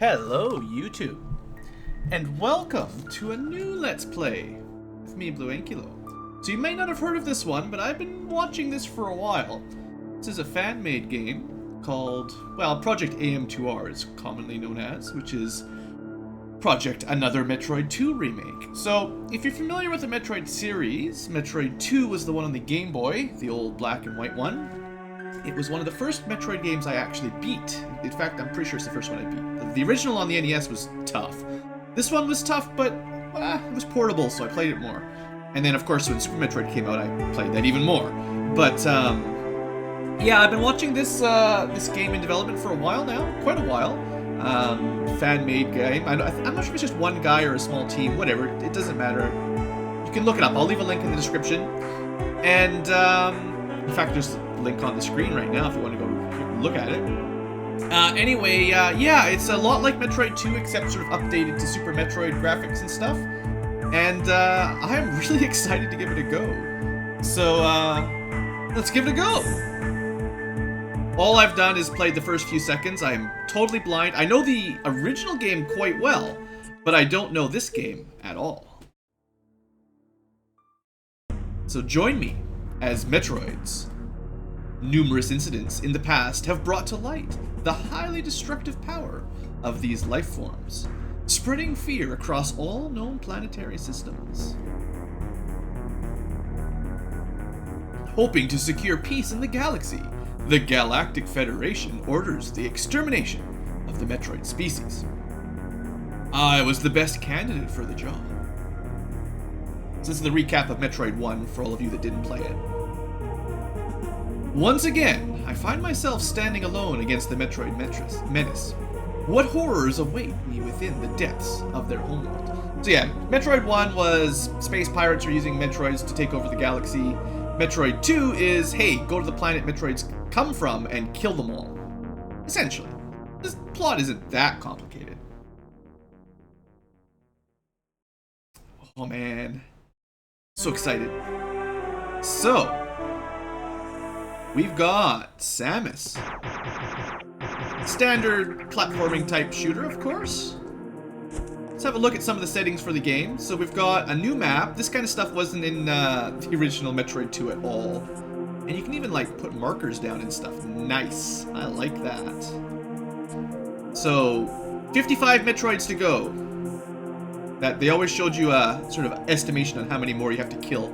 Hello, YouTube, and welcome to a new Let's Play with me, BlueAnkylo. So you may not have heard of this one, but I've been watching this for a while. This is a fan-made game called, well, Project AM2R is commonly known as, which is Project Another Metroid 2 Remake. So, if you're familiar with the Metroid series, Metroid 2 was the one on the Game Boy, the old black and white one. It was one of the first Metroid games I actually beat. In fact, I'm pretty sure it's the first one I beat. The original on the NES was tough. This one was tough, but it was portable, so I played it more. And then, of course, when Super Metroid came out, I played that even more. But, yeah, I've been watching this game in development for a while now. Quite a while. Fan-made game. I'm not sure if it's just one guy or a small team. Whatever. It doesn't matter. You can look it up. I'll leave a link in the description. And, in fact, there's a link on the screen right now if you want to go look at it. Anyway, yeah, it's a lot like Metroid 2, except sort of updated to Super Metroid graphics and stuff. And, I am really excited to give it a go. So, let's give it a go! All I've done is played the first few seconds. I am totally blind. I know the original game quite well, but I don't know this game at all. So join me as Metroids. Numerous incidents in the past have brought to light the highly destructive power of these life forms, spreading fear across all known planetary systems. Hoping to secure peace in the galaxy, the Galactic Federation orders the extermination of the Metroid species. I was the best candidate for the job. This is the recap of Metroid 1 for all of you that didn't play it. Once again, I find myself standing alone against the Metroid menace. What horrors await me within the depths of their homeworld? So yeah, Metroid 1 was space pirates are using Metroids to take over the galaxy. Metroid 2 is, hey, go to the planet Metroids come from and kill them all. Essentially. This plot isn't that complicated. Oh man. So excited. So, we've got Samus. Standard platforming type shooter, of course. Let's have a look at some of the settings for the game. So we've got a new map. This kind of stuff wasn't in the original Metroid 2 at all. And you can even like put markers down and stuff. Nice. I like that. So 55 Metroids to go. That they always showed you a sort of estimation on how many more you have to kill.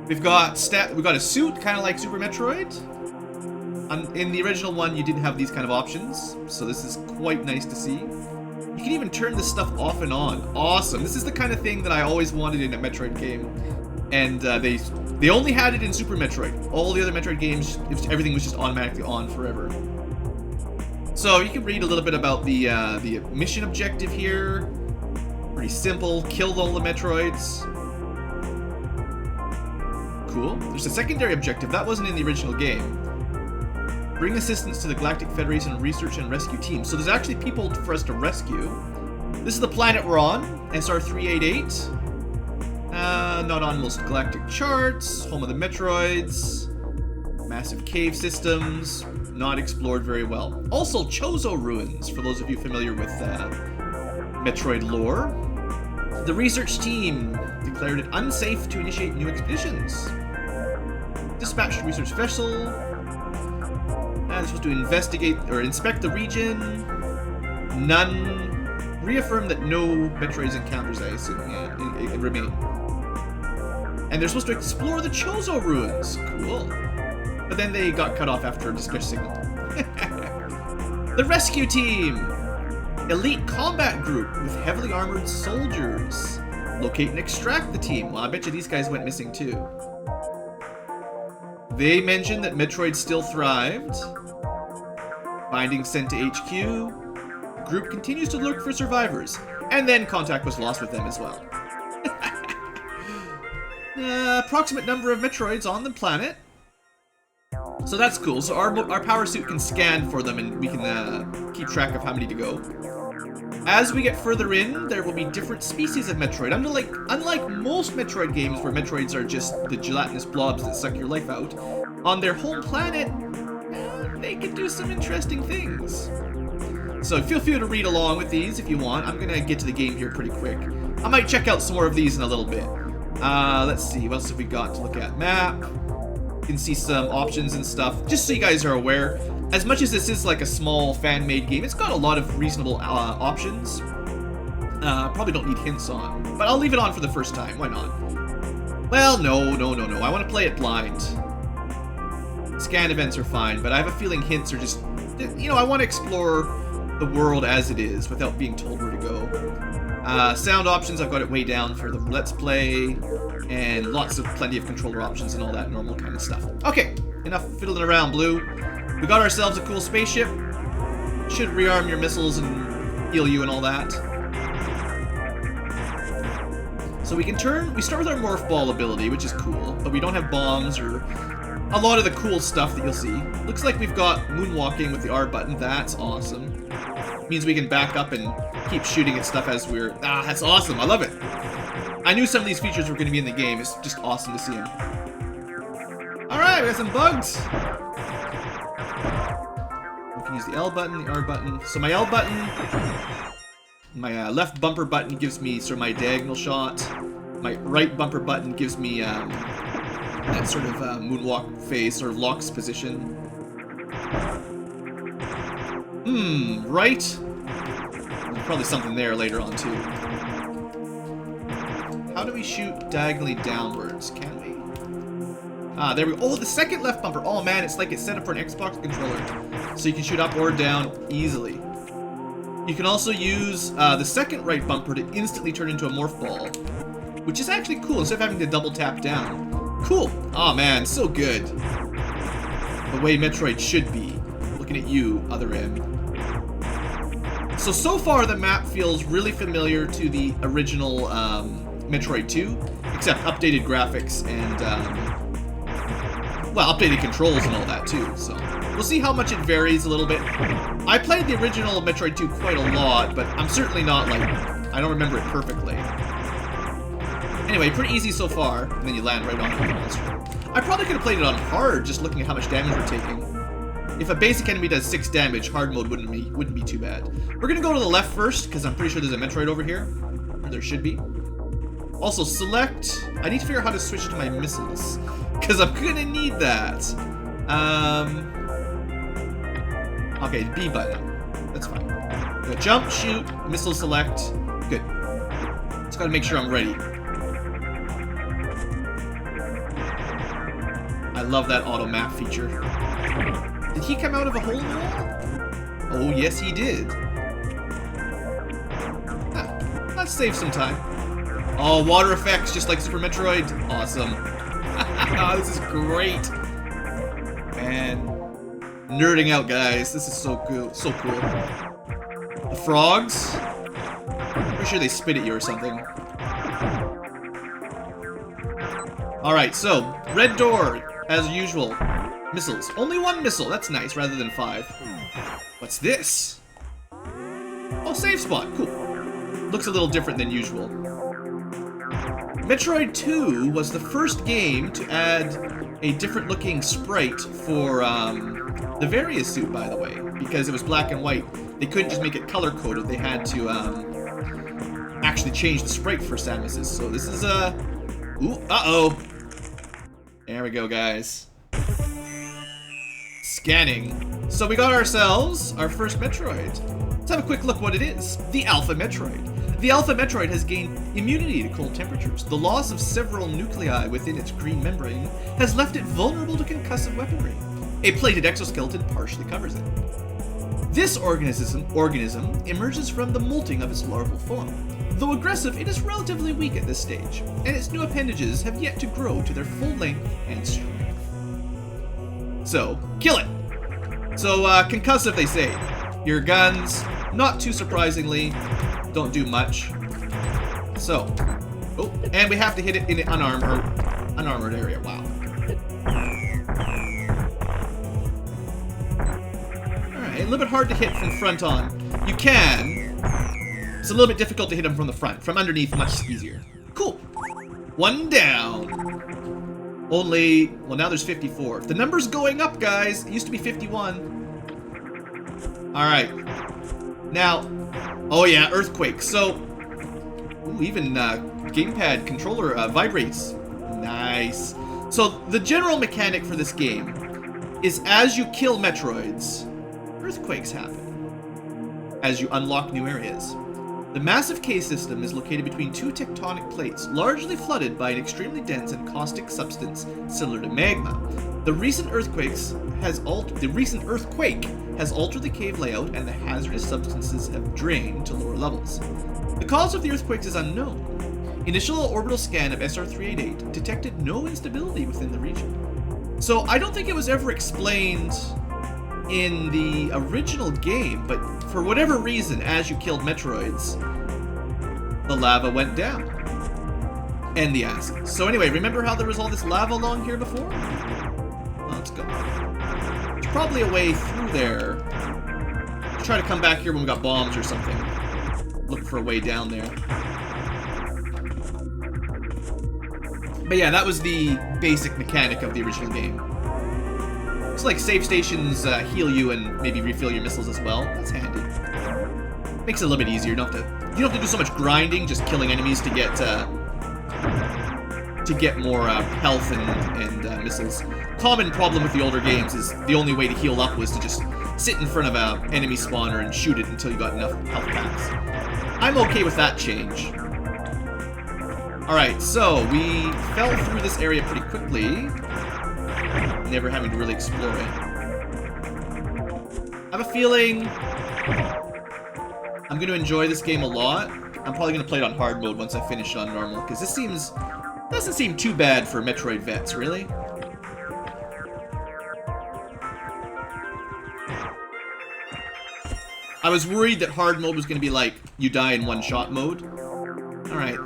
We've got a suit, kind of like Super Metroid. In the original one, you didn't have these kind of options, so this is quite nice to see. You can even turn this stuff off and on. Awesome. This is the kind of thing that I always wanted in a Metroid game. And they only had it in Super Metroid. All the other Metroid games, everything was just automatically on forever. So you can read a little bit about the mission objective here. Pretty simple. Kill all the Metroids. Cool. There's a secondary objective. That wasn't in the original game. Bring assistance to the Galactic Federation Research and Rescue Team. So there's actually people for us to rescue. This is the planet we're on, SR388. Not on most galactic charts. Home of the Metroids. Massive cave systems. Not explored very well. Also, Chozo Ruins, for those of you familiar with Metroid lore. The research team declared it unsafe to initiate new expeditions. Dispatched research vessel. They're supposed to investigate or inspect the region. None. Reaffirm that no Metroids encounters, I assume, remain. And they're supposed to explore the Chozo Ruins. Cool. But then they got cut off after a distress signal. The rescue team. Elite combat group with heavily armored soldiers. Locate and extract the team. Well, I bet you these guys went missing too. They mentioned that Metroid still thrived. Findings sent to HQ. Group continues to look for survivors. And then contact was lost with them as well. Approximate number of Metroids on the planet. So that's cool. So our power suit can scan for them and we can keep track of how many to go. As we get further in, there will be different species of Metroid. Unlike most Metroid games where Metroids are just the gelatinous blobs that suck your life out, on their home planet, they can do some interesting things. So feel free to read along with these if you want. I'm gonna get to the game here pretty quick. I might check out some more of these in a little bit. Let's see, what else have we got to look at? Map. You can see some options and stuff. Just so you guys are aware, as much as this is like a small fan-made game, it's got a lot of reasonable options. Probably don't need hints on, but I'll leave it on for the first time. Why not? Well, no. I want to play it blind. Scan events are fine, but I have a feeling hints are just, you know, I want to explore the world as it is without being told where to go. Sound options, I've got it way down for the Let's Play, and plenty of controller options and all that normal kind of stuff. Okay, enough fiddling around, Blue. We got ourselves a cool spaceship. Should rearm your missiles and heal you and all that. So we start with our Morph Ball ability, which is cool, but we don't have bombs or a lot of the cool stuff that you'll see. Looks like we've got moonwalking with the R button. That's awesome. Means we can back up and keep shooting at stuff as we're... Ah, that's awesome. I love it. I knew some of these features were going to be in the game. It's just awesome to see them. Alright, we got some bugs. We can use the L button, the R button. So my L button... My left bumper button gives me sort of my diagonal shot. My right bumper button gives me that sort of moonwalk phase, sort of locks position. Right? There's probably something there later on too. How do we shoot diagonally downwards? Can we? Ah, there we go. Oh, the second left bumper. Oh man, it's like it's set up for an Xbox controller. So you can shoot up or down easily. You can also use the second right bumper to instantly turn into a morph ball, which is actually cool instead of having to double tap down. Cool. Oh man, so good. The way Metroid should be. Looking at you, other end. So far the map feels really familiar to the original Metroid 2, except updated graphics and, well, updated controls and all that too, so... We'll see how much it varies a little bit. I played the original Metroid 2 quite a lot, but I'm certainly not, like, I don't remember it perfectly. Anyway, pretty easy so far, and then you land right on the monster. I probably could have played it on hard, just looking at how much damage we're taking. If a basic enemy does 6 damage, hard mode wouldn't be too bad. We're gonna go to the left first, because I'm pretty sure there's a Metroid over here. Or there should be. Also, select... I need to figure out how to switch to my missiles, because I'm gonna need that. Okay, B button. That's fine. Go jump, shoot, missile select. Good. Just gotta make sure I'm ready. I love that auto map feature. Did he come out of a hole in the wall? Oh, yes he did. Ah, let's save some time. Oh, water effects just like Super Metroid. Awesome. Oh, this is great. Man. Nerding out, guys. This is so cool. So cool. The frogs? Pretty sure they spit at you or something. Alright, so, red door, as usual. Missiles. Only 1 missile. That's nice, rather than 5. What's this? Oh, save spot. Cool. Looks a little different than usual. Metroid 2 was the first game to add a different looking sprite for, the Various suit, by the way, because it was black and white. They couldn't just make it color-coded. They had to, actually change the sprite for Samus's. So this is, ooh, uh-oh. There we go, guys. Scanning. So we got ourselves our first Metroid. Let's have a quick look what it is. The Alpha Metroid. The Alpha Metroid has gained immunity to cold temperatures. The loss of several nuclei within its green membrane has left it vulnerable to concussive weaponry. A plated exoskeleton partially covers it. This organism emerges from the molting of its larval form. Though aggressive, it is relatively weak at this stage, and its new appendages have yet to grow to their full length and strength. So, kill it! So, concussive, they say. Your guns, not too surprisingly, don't do much. So, oh, and we have to hit it in an unarmored area. Wow. A little bit hard to hit from front on. You can. It's a little bit difficult to hit him from the front. From underneath, much easier. Cool. 1 down. Only, well, now there's 54. The number's going up, guys. It used to be 51. All right. Now, oh yeah, earthquake. So, ooh, even gamepad controller vibrates. Nice. So the general mechanic for this game is as you kill Metroids, earthquakes happen as you unlock new areas. The massive cave system is located between two tectonic plates, largely flooded by an extremely dense and caustic substance similar to magma. The recent earthquake has altered the cave layout, and the hazardous substances have drained to lower levels. The cause of the earthquakes is unknown. Initial orbital scan of SR-388 detected no instability within the region. So I don't think it was ever explained in the original game, but for whatever reason, as you killed Metroids, the lava went down. And the acid. So anyway, remember how there was all this lava along here before? Well, it's gone. There's probably a way through there. Let's try to come back here when we got bombs or something. Look for a way down there. But yeah, that was the basic mechanic of the original game. It's like save stations heal you and maybe refill your missiles as well. That's handy. Makes it a little bit easier. You don't have to do so much grinding, just killing enemies to get more health and missiles. Common problem with the older games is the only way to heal up was to just sit in front of an enemy spawner and shoot it until you got enough health packs. I'm okay with that change. Alright, so we fell through this area pretty quickly, never having to really explore it. I have a feeling I'm going to enjoy this game a lot. I'm probably going to play it on hard mode once I finish it on normal, because this doesn't seem too bad for Metroid vets, really. I was worried that hard mode was going to be like, you die in one-shot mode. Alright.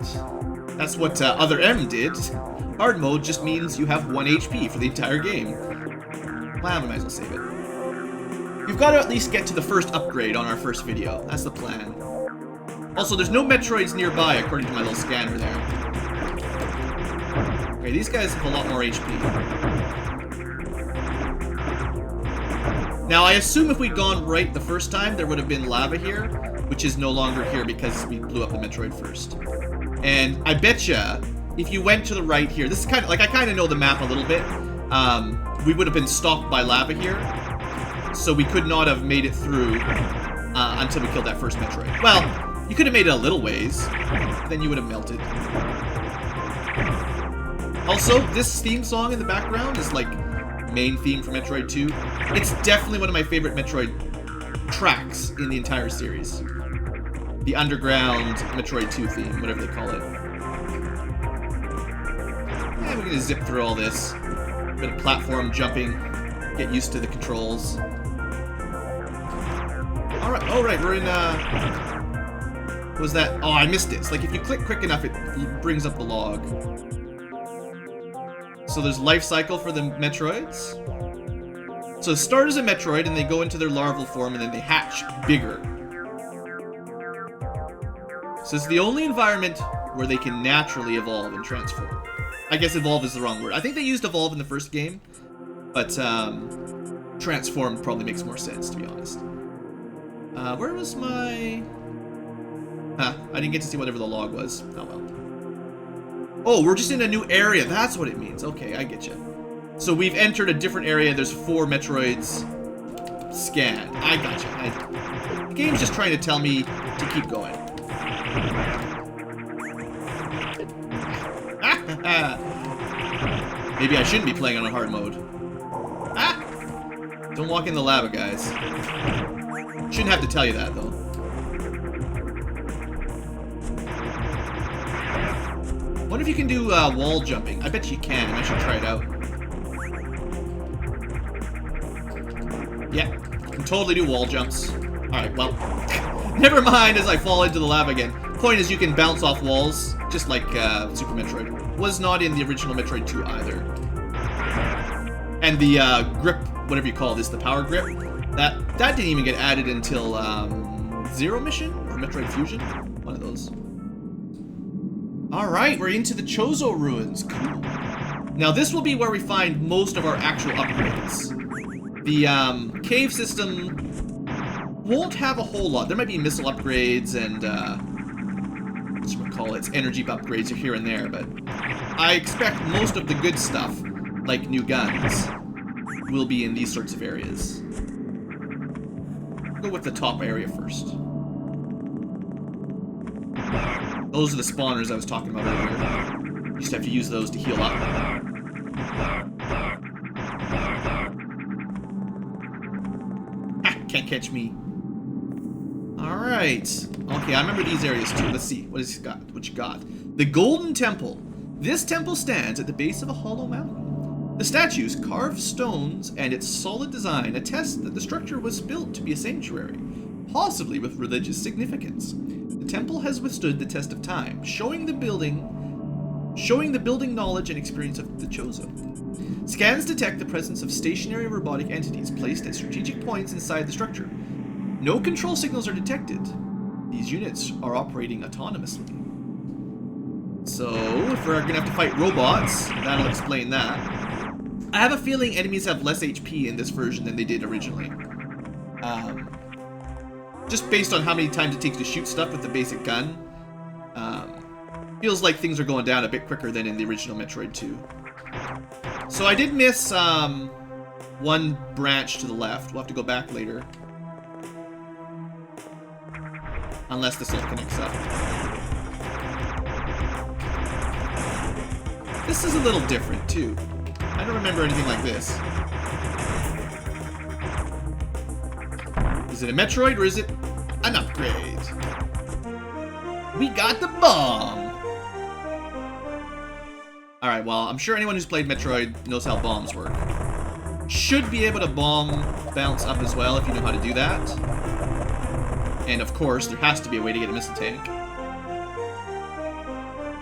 That's what Other M did. Hard mode just means you have 1 HP for the entire game. Well, we might as well save it. We've got to at least get to the first upgrade on our first video. That's the plan. Also, there's no Metroids nearby, according to my little scanner there. Okay, these guys have a lot more HP. Now, I assume if we'd gone right the first time, there would have been lava here, which is no longer here because we blew up the Metroid first. And I betcha, if you went to the right here, this is kind of, like, I kind of know the map a little bit. We would have been stopped by lava here, so we could not have made it through until we killed that first Metroid. Well, you could have made it a little ways, then you would have melted. Also, this theme song in the background is, like, main theme for Metroid 2. It's definitely one of my favorite Metroid tracks in the entire series. The underground Metroid 2 theme, whatever they call it. And we're gonna zip through all this. Bit of platform jumping, get used to the controls. Alright, we're in, what was that? Oh, I missed it. It's like if you click quick enough, it brings up the log. So there's life cycle for the Metroids. So start as a Metroid, and they go into their larval form, and then they hatch bigger. So it's the only environment where they can naturally evolve and transform. I guess evolve is the wrong word. I think they used evolve in the first game, but transform probably makes more sense, to be honest. Where was my... I didn't get to see whatever the log was. Oh well. Oh, we're just in a new area. That's what it means. Okay, I get you. So we've entered a different area. There's 4 Metroids. Scan. I got you. The game's just trying to tell me to keep going. Maybe I shouldn't be playing on a hard mode. Don't walk in the lava, guys. Shouldn't have to tell you that, though. Wonder if you can do wall jumping. I bet you can. I should try it out. Yeah, you can totally do wall jumps. Alright, well, never mind as I fall into the lava again. Point is, you can bounce off walls, just like Super Metroid. Was not in the original Metroid 2 either. And the grip, whatever you call this, the power grip, that didn't even get added until Zero Mission or Metroid Fusion, one of those. All right, we're into the Chozo ruins. Cool. Now this will be where we find most of our actual upgrades. The cave system won't have a whole lot. There might be missile upgrades and, whatchamacallits, energy upgrades here and there, but I expect most of the good stuff, like new guns, will be in these sorts of areas. Go with the top area first. Those are the spawners I was talking about earlier. You just have to use those to heal up. Ha! Can't catch me. Alright. Okay, I remember these areas too. Let's see. What has he got? What you got? The Golden Temple. This temple stands at the base of a hollow mountain. The statues, carved stones, and its solid design attest that the structure was built to be a sanctuary, possibly with religious significance. The temple has withstood the test of time, showing the building knowledge and experience of the Chosen. Scans detect the presence of stationary robotic entities placed at strategic points inside the structure. No control signals are detected. These units are operating autonomously. So, if we're gonna have to fight robots, that'll explain that. I have a feeling enemies have less HP in this version than they did originally. Just based on how many times it takes to shoot stuff with the basic gun, feels like things are going down a bit quicker than in the original Metroid 2. So I did miss one branch to the left. We'll have to go back later. Unless this all connects up. This is a little different, too. I don't remember anything like this. Is it a Metroid, or is it an upgrade? We got the bomb! Alright, well, I'm sure anyone who's played Metroid knows how bombs work. Should be able to bomb bounce up as well if you know how to do that. And of course, there has to be a way to get a missile tank.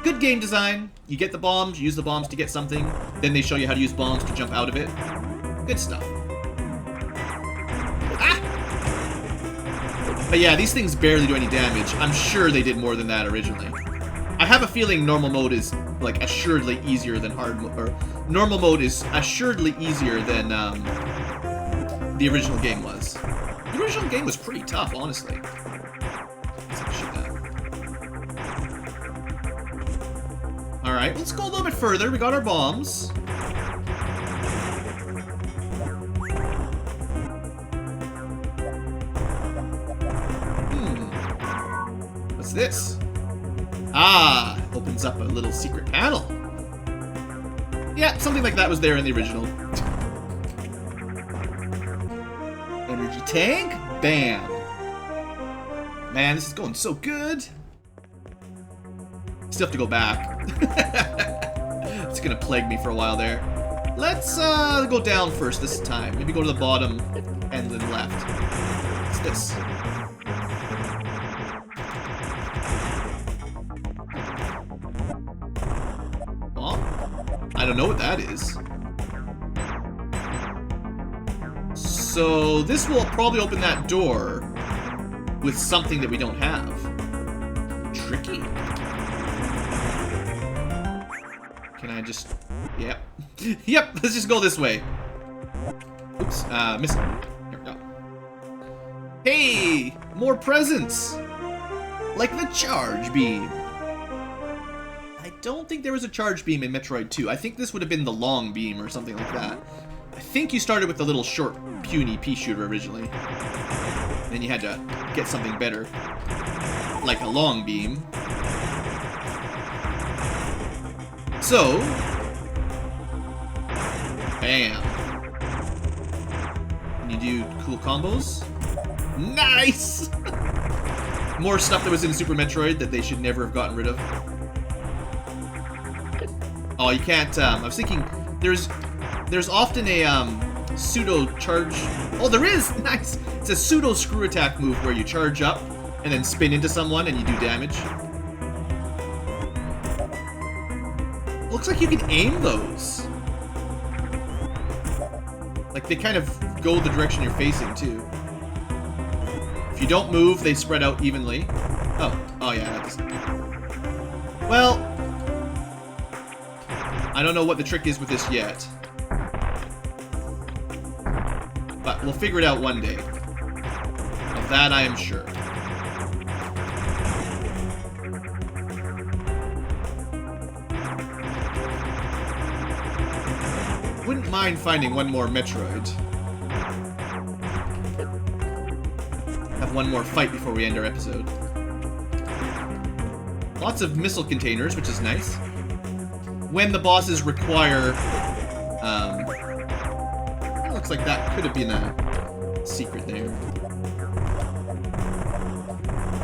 Good game design. You get the bombs, you use the bombs to get something, then they show you how to use bombs to jump out of it. Good stuff. Ah! But yeah, these things barely do any damage. I'm sure they did more than that originally. I have a feeling normal mode is, like, assuredly easier than hard mode, or normal mode is assuredly easier than the original game was. The original game was pretty tough, honestly. Alright, let's go a little bit further. We got our bombs. What's this? Ah, opens up a little secret panel. Yeah, something like that was there in the original. Energy tank? Bam. Man, this is going so good. Still have to go back. It's gonna plague me for a while there. Let's go down first this time. Maybe go to the bottom and then left. What's this? Oh, I don't know what that is. So this will probably open that door with something that we don't have. Tricky. Can I just... Yep. Yep, let's just go this way. Oops, missed. There we go. Hey! More presents! Like the charge beam. I don't think there was a charge beam in Metroid 2. I think this would have been the long beam or something like that. I think you started with the little short, puny pea shooter originally. Then you had to get something better. Like a long beam. So, bam. Can you do cool combos? Nice! More stuff that was in Super Metroid that they should never have gotten rid of. Oh, you can't, I was thinking, there's often a, pseudo charge. Oh, there is! Nice! It's a pseudo screw attack move where you charge up and then spin into someone and you do damage. Looks like you can aim those. Like, they kind of go the direction you're facing, too. If you don't move, they spread out evenly. Oh yeah, that doesn't... Well, I don't know what the trick is with this yet. But we'll figure it out one day. Of that I am sure. Wouldn't mind finding one more Metroid. Have one more fight before we end our episode. Lots of missile containers, which is nice. When the bosses require... looks like that could have been a secret there.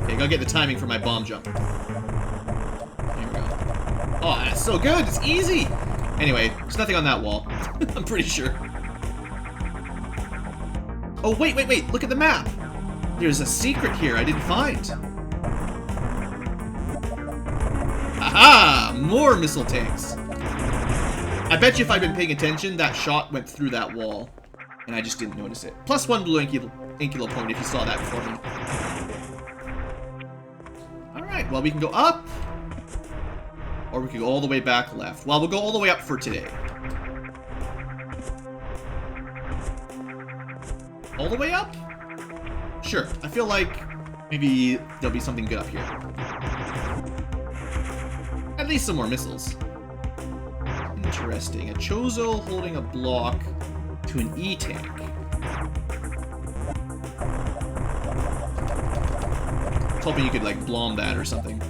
Okay, gotta get the timing for my bomb jump. Here we go. Oh, that's so good! It's easy! Anyway, there's nothing on that wall. I'm pretty sure. Oh, wait! Look at the map! There's a secret here I didn't find. Aha! More missile tanks. I bet you if I'd been paying attention, that shot went through that wall. And I just didn't notice it. Plus one BlueAnkylo point if you saw that before me. Alright, well we can go up. Or we can go all the way back left. Well, we'll go all the way up for today. All the way up? Sure. I feel like maybe there'll be something good up here. At least some more missiles. Interesting. A Chozo holding a block to an E-tank. I was hoping you could, like, blom that or something.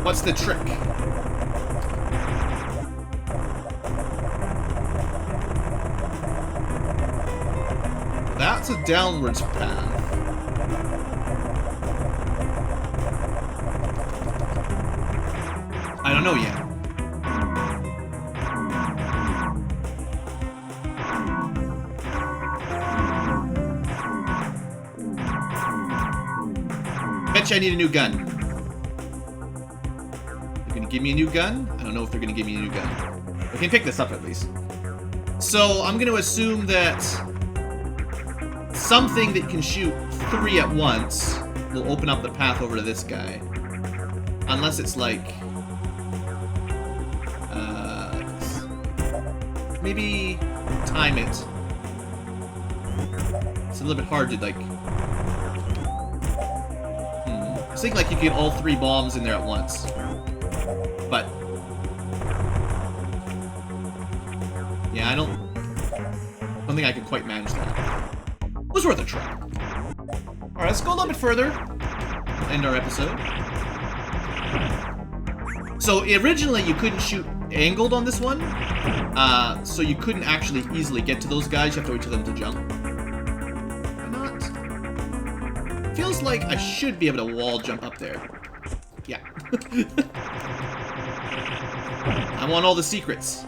What's the trick? That's a downwards path. I don't know yet. Bet you I need a new gun. They're gonna give me a new gun? I don't know if they're gonna give me a new gun. We can pick this up at least. So I'm gonna assume that something that can shoot 3 at once will open up the path over to this guy. Unless it's like... maybe time it. It's a little bit hard to, like... I was thinking like you get all 3 bombs in there at once. But... yeah, I don't think I can quite manage that. It was worth a try. Alright, let's go a little bit further. We'll end our episode. So, originally you couldn't shoot angled on this one. So you couldn't actually easily get to those guys. You have to wait for them to jump. Why not? Feels like I should be able to wall jump up there. Yeah. I want all the secrets.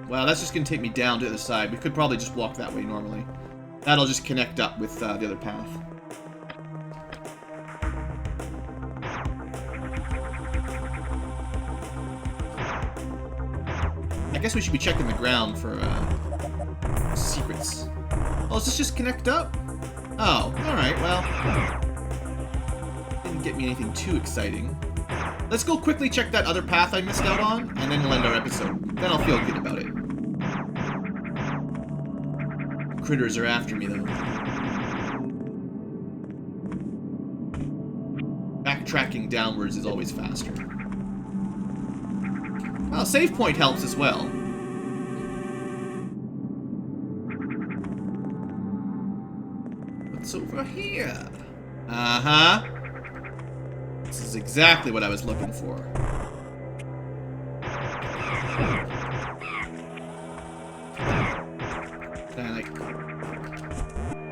Wow, that's just going to take me down to the other side. We could probably just walk that way normally. That'll just connect up with the other path. I guess we should be checking the ground for secrets. Oh, does this just connect up? Oh, alright, well. Didn't get me anything too exciting. Let's go quickly check that other path I missed out on, and then we'll end our episode. Then I'll feel good about it. Critters are after me, though. Backtracking downwards is always faster. Well, save point helps as well. What's over here? Uh-huh. This is exactly what I was looking for. Can I, like,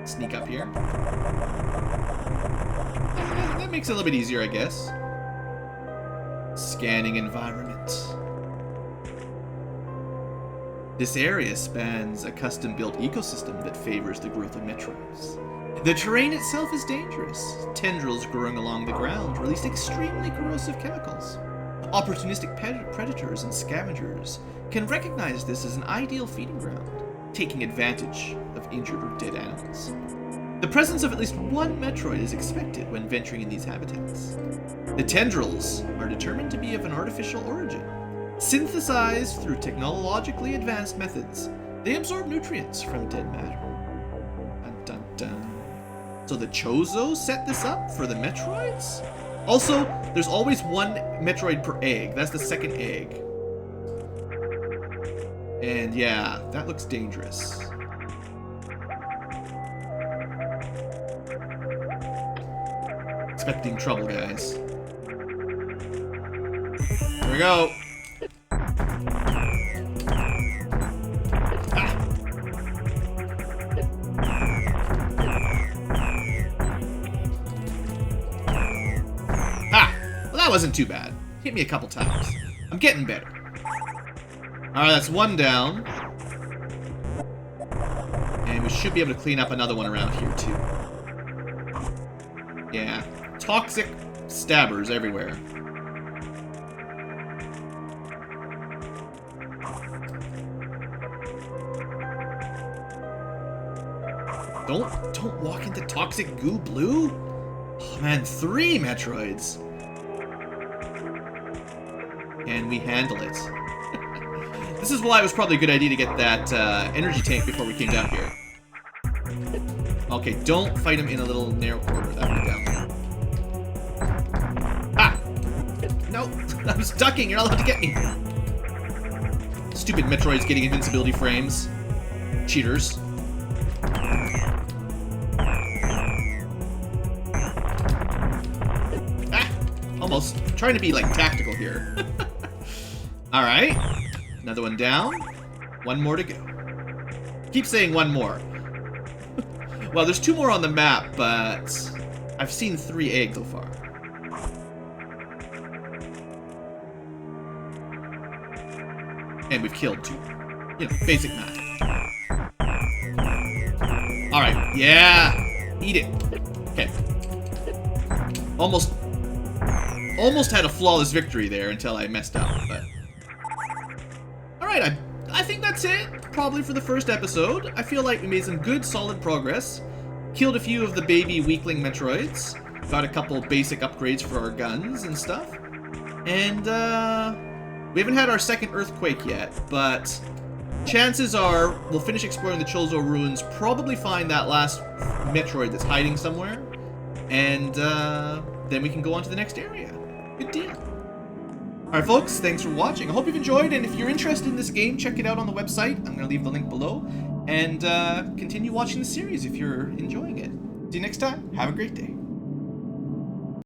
sneak up here? That makes it a little bit easier, I guess. Scanning environment. This area spans a custom-built ecosystem that favors the growth of Metroids. The terrain itself is dangerous. Tendrils growing along the ground release extremely corrosive chemicals. Opportunistic predators and scavengers can recognize this as an ideal feeding ground, taking advantage of injured or dead animals. The presence of at least one Metroid is expected when venturing in these habitats. The tendrils are determined to be of an artificial origin. Synthesized through technologically advanced methods, they absorb nutrients from dead matter. Dun, dun, dun. So the Chozo set this up for the Metroids? Also, there's always one Metroid per egg. That's the second egg. And yeah, that looks dangerous. Expecting trouble, guys. Here we go. That wasn't too bad. Hit me a couple times. I'm getting better. Alright, that's one down. And we should be able to clean up another one around here, too. Yeah. Toxic stabbers everywhere. Don't walk into toxic goo, Blue. Oh man, 3 Metroids. And we handle it. This is why it was probably a good idea to get that energy tank before we came down here. Okay, don't fight him in a little narrow corridor. That would be down. Ah! No! I was ducking! You're not allowed to get me! Stupid Metroids getting invincibility frames. Cheaters. Ah! Almost. I'm trying to be, like, tactical here. Alright. Another one down. One more to go. Keep saying one more. Well, there's 2 more on the map, but I've seen 3 eggs so far. And we've killed 2. You know, basic math. Alright, yeah! Eat it. Okay. Almost had a flawless victory there until I messed up, but... Alright, I think that's it, probably for the first episode. I feel like we made some good, solid progress. Killed a few of the baby weakling Metroids. Got a couple basic upgrades for our guns and stuff. And, we haven't had our second earthquake yet, but chances are we'll finish exploring the Chozo ruins, probably find that last Metroid that's hiding somewhere, and, then we can go on to the next area. Good deal. Alright folks, thanks for watching. I hope you've enjoyed, and if you're interested in this game, check it out on the website. I'm going to leave the link below. And continue watching the series if you're enjoying it. See you next time. Have a great day.